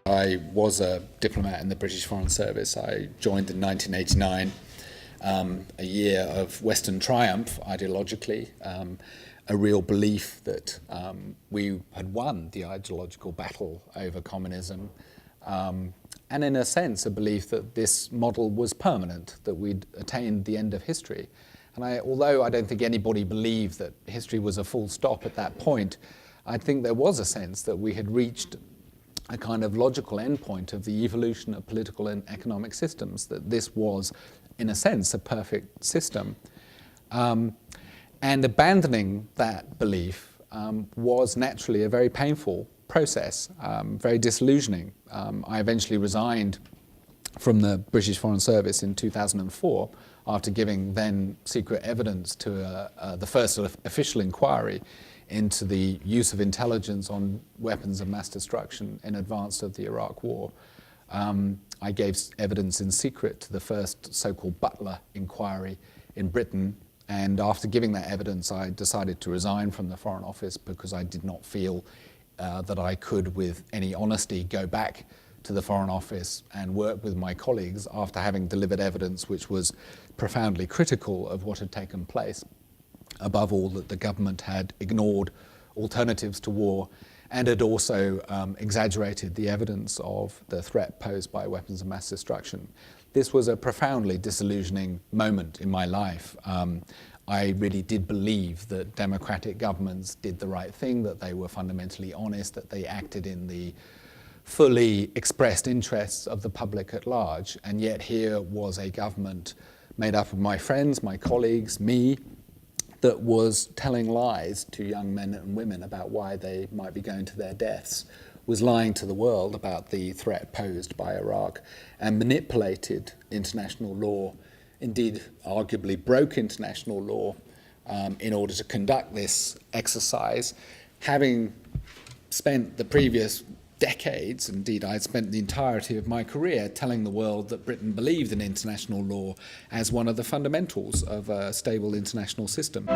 I was a diplomat in the British Foreign Service. I joined in 1989, a year of Western triumph ideologically, a real belief that we had won the ideological battle over communism, and in a sense a belief that this model was permanent, that we'd attained the end of history. And although I don't think anybody believed that history was a full stop at that point, I think there was a sense that we had reached a kind of logical endpoint of the evolution of political and economic systems, that this was, in a sense, a perfect system. And abandoning that belief was naturally a very painful process, very disillusioning. I eventually resigned from the British Foreign Service in 2004 after giving then secret evidence to the first official inquiry into the use of intelligence on weapons of mass destruction in advance of the Iraq War. I gave evidence in secret to the first so-called Butler inquiry in Britain, and after giving that evidence I decided to resign from the Foreign Office because I did not feel that I could with any honesty go back to the Foreign Office and work with my colleagues after having delivered evidence which was profoundly critical of what had taken place. Above all, that the government had ignored alternatives to war and had also exaggerated the evidence of the threat posed by weapons of mass destruction. This was a profoundly disillusioning moment in my life. I really did believe that democratic governments did the right thing, that they were fundamentally honest, that they acted in the fully expressed interests of the public at large. And yet here was a government made up of my friends, my colleagues, me, that was telling lies to young men and women about why they might be going to their deaths, was lying to the world about the threat posed by Iraq, and manipulated international law, indeed arguably broke international law in order to conduct this exercise, having spent the previous decades, indeed I had spent the entirety of my career telling the world that Britain believed in international law as one of the fundamentals of a stable international system.